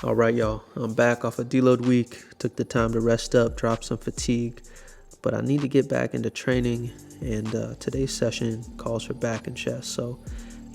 All right, y'all. I'm back off a deload week. Took the time to rest up, drop some fatigue, but I need to get back into training. And today's session calls for back and chest. So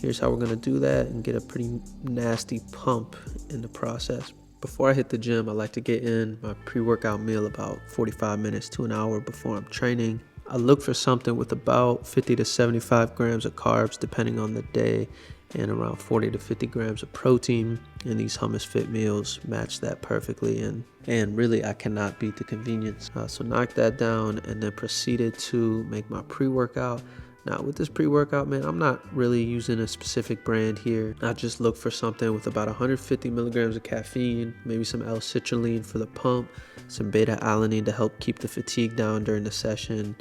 here's how we're gonna do that and get a pretty nasty pump in the process. Before I hit the gym, I like to get in my pre-workout meal about 45 minutes to an hour before I'm training. I look for something with about 50 to 75 grams of carbs depending on the day, and around 40 to 50 grams of protein. And these Hummus Fit meals match that perfectly, and really I cannot beat the convenience. So knocked that down and then proceeded to make my pre-workout. Now with this pre-workout, man, I'm not really using a specific brand here. I just look for something with about 150 milligrams of caffeine, maybe some L-citrulline for the pump, some beta-alanine to help keep the fatigue down during the session.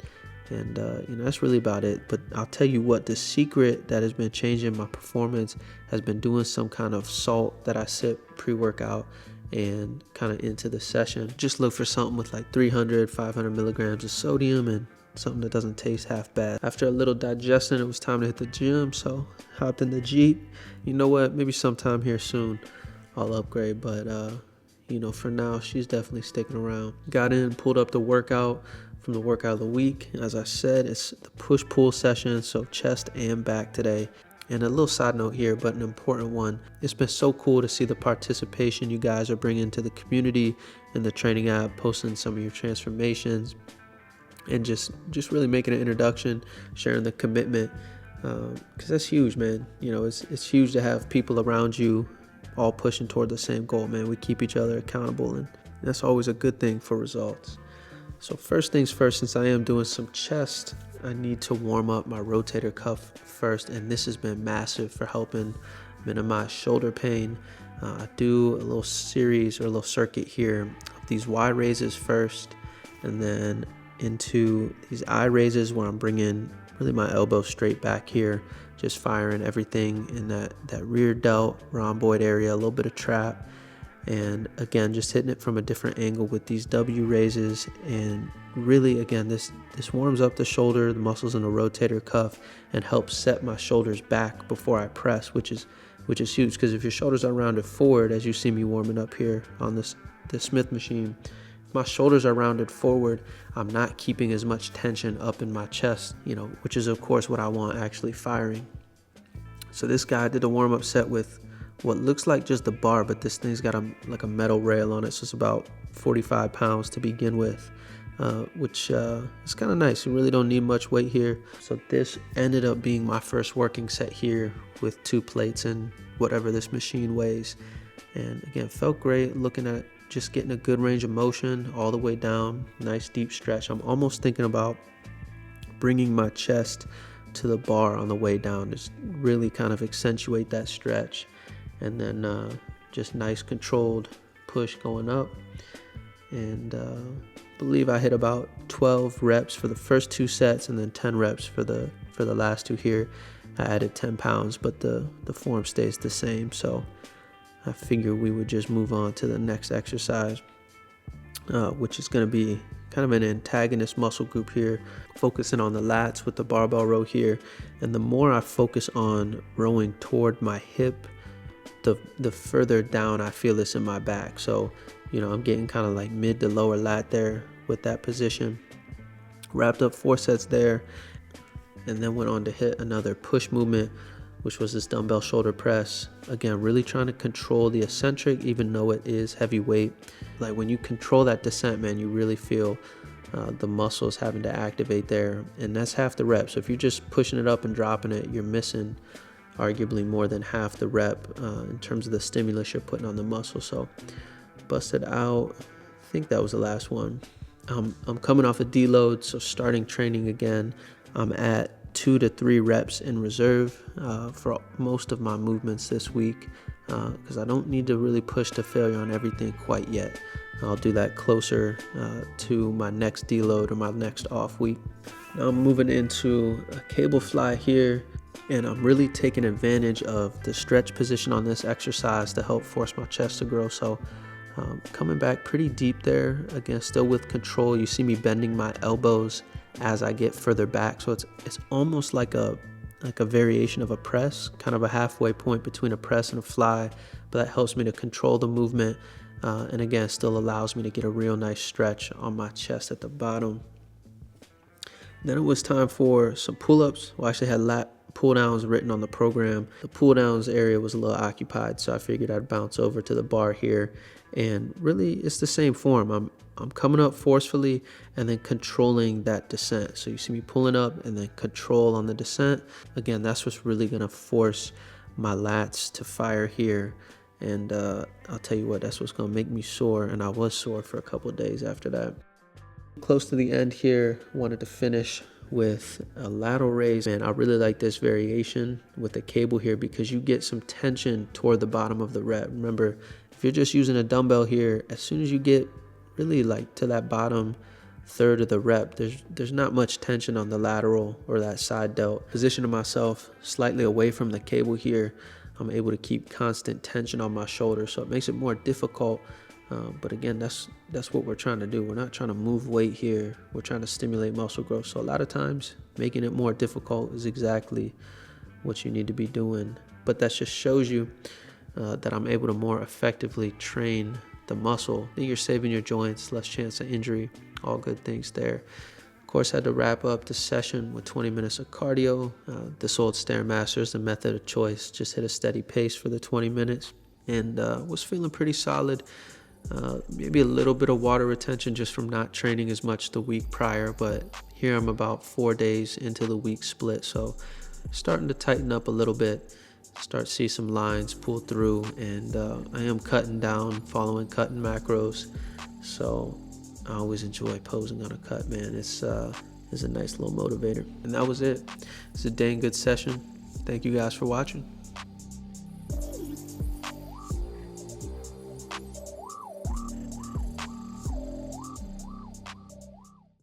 And that's really about it. But I'll tell you what, the secret that has been changing my performance has been doing some kind of salt that I sip pre-workout and kind of into the session. Just look for something with like 300, 500 milligrams of sodium and something that doesn't taste half bad. After a little digestion, it was time to hit the gym, so hopped in the Jeep. You know what, maybe sometime here soon I'll upgrade, but for now she's definitely sticking around. Got in, pulled up the workout from the workout of the week. As I said, it's the push-pull session, so chest and back today. And a little side note here, but an important one. It's been so cool to see the participation you guys are bringing to the community in the training app, posting some of your transformations, and just really making an introduction, sharing the commitment, because that's huge, man. It's huge to have people around you all pushing toward the same goal, man. We keep each other accountable, and that's always a good thing for results. So first things first, since I am doing some chest, I need to warm up my rotator cuff first, and this has been massive for helping minimize shoulder pain. I do a little series or a little circuit here of these Y raises first, and then into these I raises where I'm bringing really my elbow straight back here, just firing everything in that rear delt, rhomboid area, a little bit of trap. And again, just hitting it from a different angle with these W raises. And really, again, this warms up the shoulder, the muscles in the rotator cuff, and helps set my shoulders back before I press, which is huge, because if your shoulders are rounded forward, as you see me warming up here on the Smith machine, my shoulders are rounded forward, I'm not keeping as much tension up in my chest, which is of course what I want actually firing. So this guy did a warm-up set with what looks like just a bar, but this thing's got a metal rail on it, so it's about 45 pounds to begin with, which is kind of nice. You really don't need much weight here. So this ended up being my first working set here with 2 plates and whatever this machine weighs. And again, felt great looking at just getting a good range of motion all the way down, nice deep stretch. I'm almost thinking about bringing my chest to the bar on the way down, just really kind of accentuate that stretch. And then just nice controlled push going up. And believe I hit about 12 reps for the first 2 sets, and then 10 reps for the last 2 here. I added 10 pounds, but the form stays the same. So I figured we would just move on to the next exercise, which is going to be kind of an antagonist muscle group here, focusing on the lats with the barbell row here. And the more I focus on rowing toward my hip, the further down I feel this in my back. So, I'm getting kind of like mid to lower lat there with that position. Wrapped up 4 sets there, and then went on to hit another push movement, which was this dumbbell shoulder press. Again, really trying to control the eccentric, even though it is heavy weight. Like when you control that descent, man, you really feel the muscles having to activate there, and that's half the rep. So if you're just pushing it up and dropping it, you're missing arguably more than half the rep in terms of the stimulus you're putting on the muscle. So busted out. I think that was the last one. I'm coming off a deload, so starting training again. I'm at 2 to 3 reps in reserve for most of my movements this week, because I don't need to really push to failure on everything quite yet. I'll do that closer to my next deload or my next off week. Now I'm moving into a cable fly here, and I'm really taking advantage of the stretch position on this exercise to help force my chest to grow. So coming back pretty deep there, again, still with control. You see me bending my elbows as I get further back. So it's almost like a like a variation of a press, kind of a halfway point between a press and a fly, but that helps me to control the movement. And again, still allows me to get a real nice stretch on my chest at the bottom. Then it was time for some pull-ups. Well, I actually had lat pull-downs written on the program. The pull-downs area was a little occupied, so I figured I'd bounce over to the bar here. And really, it's the same form. I'm coming up forcefully and then controlling that descent. So you see me pulling up and then control on the descent. Again, that's what's really gonna force my lats to fire here. And I'll tell you what, that's what's gonna make me sore. And I was sore for a couple of days after that. Close to the end here, wanted to finish with a lateral raise. And I really like this variation with the cable here because you get some tension toward the bottom of the rep. Remember, if you're just using a dumbbell here, as soon as you get really like to that bottom third of the rep, there's not much tension on the lateral or that side delt. Positioning myself slightly away from the cable here, I'm able to keep constant tension on my shoulder, so it makes it more difficult. But again, that's what we're trying to do. We're not trying to move weight here. We're trying to stimulate muscle growth. So a lot of times, making it more difficult is exactly what you need to be doing. But that just shows you that I'm able to more effectively train the muscle. Then you're saving your joints, less chance of injury, all good things there. Of course, I had to wrap up the session with 20 minutes of cardio. This old Stairmaster is the method of choice. Just hit a steady pace for the 20 minutes and was feeling pretty solid. Maybe a little bit of water retention just from not training as much the week prior, but here I'm about 4 days into the week split, so starting to tighten up a little bit, start to see some lines pull through, and I am cutting down, following cutting macros, so I always enjoy posing on a cut, man. It's a nice little motivator. And that was it. It's a dang good session. Thank you guys for watching.